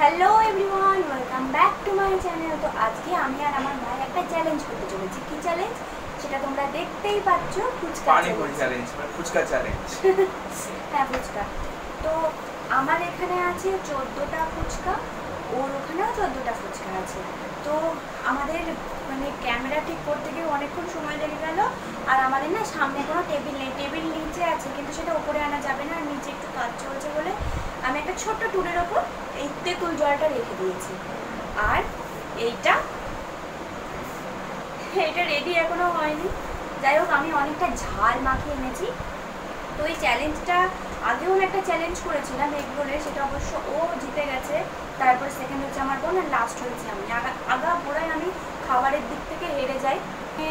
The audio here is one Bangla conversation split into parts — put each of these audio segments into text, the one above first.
Hello everyone, welcome back to my channel. तो आज के আমি আর আমার ভাই একটা চ্যালেঞ্জ করতে চলেছি। কি চ্যালেঞ্জ সেটা তোমরা দেখতেই পাচ্ছ, ফুচকা চ্যালেঞ্জ মানে ফুচকা চ্যালেঞ্জ। হ্যাঁ, ফুচকা। তো আমার এখানে আছে 14টা ফুচকা, ওর ওখানেও 14টা ফুচকা আছে। তো আমাদের মানে ক্যামেরা ঠিক করতে গিয়ে অনেকক্ষণ সময় লেগে গেল। আর আমাদের না সামনে কোনো টেবিল নেই, টেবিল নিচে আছে কিন্তু সেটা উপরে আনা যাবে না, নিচে একটু কাজ চলছে বলে আমি একটা ছোট্ট টুলের ওপর এই তেঁতুল জলটা রেখে দিয়েছি। আর এইটা রেডি এখনো হয়নি। যাই হোক, আমি অনেকটা ঝাল মাখিয়ে এনেছি। তো এই চ্যালেঞ্জটা আগেও একটা চ্যালেঞ্জ করেছিলাম এগ রোলের, সেটা অবশ্য ও জিতে গেছে। তারপর সেকেন্ড হচ্ছে আমার বোন, আর লাস্ট হয়েছে আমি। আগা গোড়ায় আমি খাবারের দিক থেকে হেরে যাই।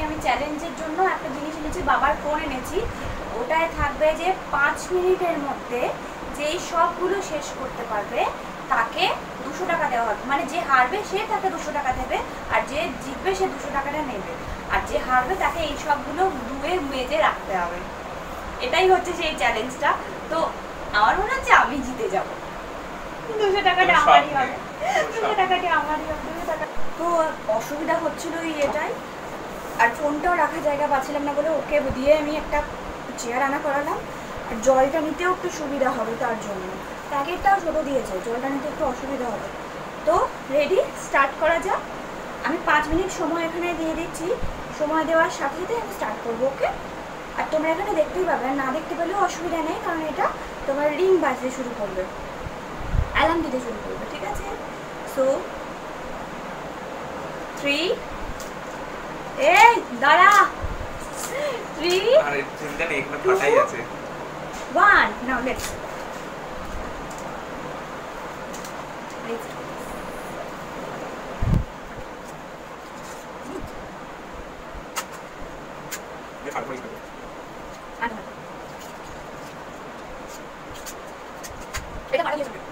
আমি চ্যালেঞ্জের জন্য একটা জিনিস এনেছি, বাবার ফোন এনেছি। ওটায় থাকবে যে 5 মিনিটের মধ্যে যেই সবগুলো শেষ করতে পারবে তাকে 200 টাকা দেওয়া হবে। মানে যে হারবে সে তাকে 200 টাকা দেবে, আর যে জিতবে সে 200 টাকাটা নেবে। আর যে হারবে তাকে এই সবগুলো ধুয়ে মেজে রাখতে হবে। এটাই হচ্ছে সেই চ্যালেঞ্জটা। তো আমার মনে হচ্ছে আমি জিতে যাব। 200 টাকাটা আমারই হবে, 200 টাকাটা আমারই হবে, 200 টাকা। তো অসুবিধা হচ্ছিল এটাই। আর ফোনটাও রাখার জায়গা পাচ্ছিলাম না বলে ওকে দিয়ে আমি একটা চেয়ার আনা করালাম। আর জলটা নিতেও একটু সুবিধা হবে তার জন্য। প্যাকেটটাও ছোটো দিয়েছে, জলটা নিতে একটু অসুবিধা হবে। তো রেডি, স্টার্ট করা যাক। আমি 5 মিনিট সময় এখানে দিয়ে দিচ্ছি। সময় দেওয়ার সাথে সাথে আমি স্টার্ট করবো, ওকে? আর তোমরা এখানে দেখতেই পাবে, আর না দেখতে পেলেও অসুবিধা নেই, কারণ এটা তোমার রিং বাজতে শুরু করবে, অ্যালার্ম দিতে শুরু করবে, ঠিক আছে? সো 3 এই দাঁড়া 3 আরে চিন্তা নেই, এখানে ফাটাই আছে। 1 নাও লেটস এটা মারা গিয়েছে।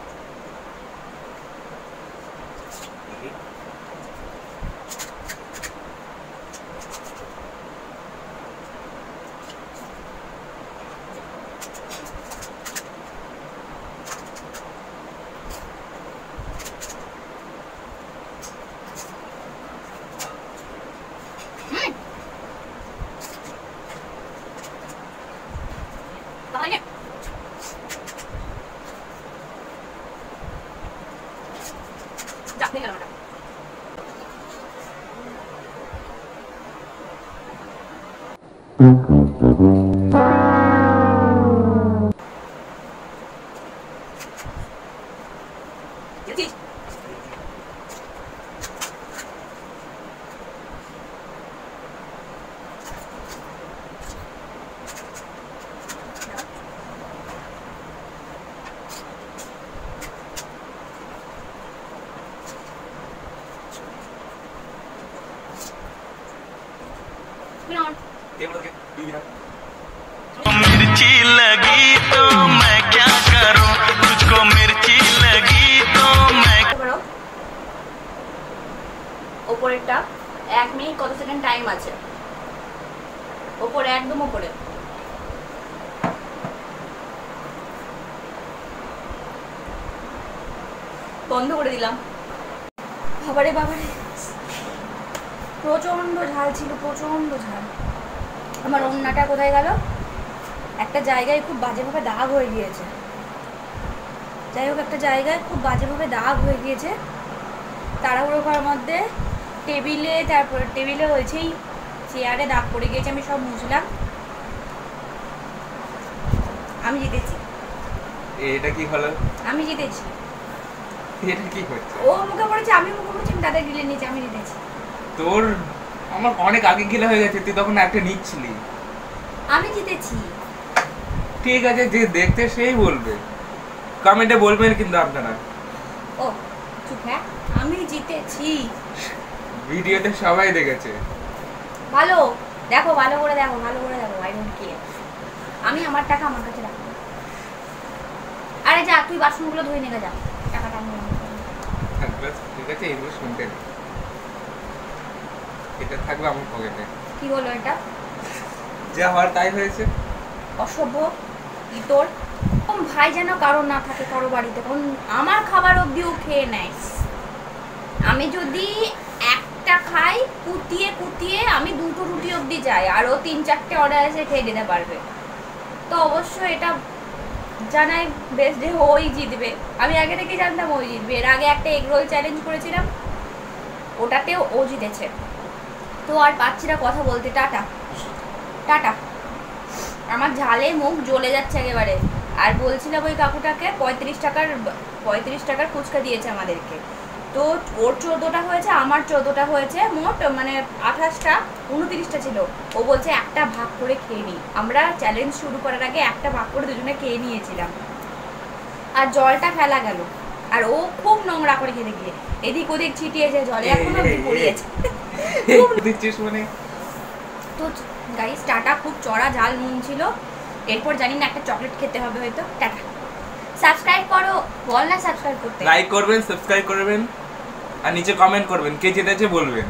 मिर्ची लगी तो मैं क्या करूं, तुझको मिर्ची लगी तो मैं। ওপরেরটা 1 মিনিট কত সেকেন্ড টাইম আছে? ওপরে, একদম ওপরে। বন্ধ করে দিলাম। বাবারে বাবারে, প্রচন্ড ঝাল ছিল, প্রচন্ড ঝাল। আমার ওন্নাটা কোথায় গেল? একটা জায়গায় খুব বাজেভাবে দাগ হয়ে গিয়েছে। যাই হোক, একটা জায়গায় খুব বাজেভাবে দাগ হয়ে গিয়েছে। তাড়াহুড়ো করার মধ্যে টেবিলে, তারপর টেবিলে হয়েছেই চেয়ারে দাগ পড়ে গিয়েছে। আমি সব মুছলাম। আমি জিতেছি। এটা কি হলো? আমি জিতেছি। এটা কি হচ্ছে? ও মুখে পড়েছে, আমি মুখে পড়েছি, আমি দাদা গিলে নিয়েছি, আমি জিতেছি। তোর আমার অনেক আগে গিলা হয়ে গেছে, তুই তখন একটা নিচ্ছিলি। আমি জিতেছি। ঠিক আছে, যে দেখতে সেই বলবে, কমেন্টে বলবেন কিন্তু আপনারা। ও চুপ, হ্যাঁ আমি জিতেছি। ভিডিওতে সবাই দেখেছে। ভালো দেখো, ভালো করে দেখো, ভালো করে দেখো। I don't care. আমি আমার টাকা আমার কাছে রাখবো। আরে যা, তুই বাসনগুলো ধুয়ে নিয়ে যা, টাকাটা আমি নেবো। ঠিক আছে, এগুলো শুনতে নেই, এটা থাকবে আমার পকেটে। কি হলো এটা? যা হওয়ার তাই হয়েছে। অসভ্য, কি তোর খাই যেন কারো না থাকে কারো বাড়িতে, কারণ আমার খাবার অবধিও খেয়ে নেয়। আমি যদি একটা খাই কুতিয়ে কুতিয়ে আমি 2টো রুটি অবধি যাই, আর ও 3-4টে অর্ডার এসে খেয়ে দিতে পারবে। তো অবশ্যই এটা জানাই বেশ যে ওই জিতবে, আমি আগে থেকে জানতাম ওই জিতবে। এর আগে একটা এগ রোল চ্যালেঞ্জ করেছিলাম, ওটাতেও ও জিতেছে। তো আর পাচ্ছি না কথা বলতে, টাটা টাটা। আমার ঝালে মুখ জ্বলে যাচ্ছে একেবারে। আর বলছিলাম ওই কাকুটাকে 35 টাকার ফুচকা দিয়েছে আমাদেরকে। তো ওর 14টা হয়েছে, আমার 14টা হয়েছে, মোট মানে 28টা 29টা ছিল। ও বলছে একটা ভাগ করে খেয়ে নিই। আমরা চ্যালেঞ্জ শুরু করার আগে একটা ভাগ করে দুজনে খেয়ে নিয়েছিলাম। আর জলটা ফেলা গেল, আর ও খুব নোংরা করে খেতে গিয়ে এদিক ওদিক ছিটিয়েছে, জলে এখনো অব্দি পড়িয়েছে। দিচ্ছিস মানে? তো গাইস টাটা, খুব চড়া ঝাল নুন ছিল। এরপর জানি না একটা চকলেট খেতে হবে হয়তো। টাটা। সাবস্ক্রাইব করো, বল না সাবস্ক্রাইব করতে। লাইক করবেন, সাবস্ক্রাইব করবেন, আর নিচে কমেন্ট করবেন কে জিতেছে বলবেন।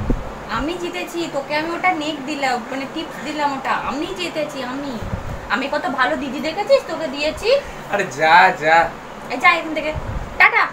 আমি জিতেছি, তোকে আমি ওটা নেক দিলাম, মানে টিপস দিলাম, ওটা আমি জিতেছি। আমি কত ভালো দিদি দেখেছিস, তোকে দিয়েছি। আরে যা যা এই যা এখান থেকে, টাটা।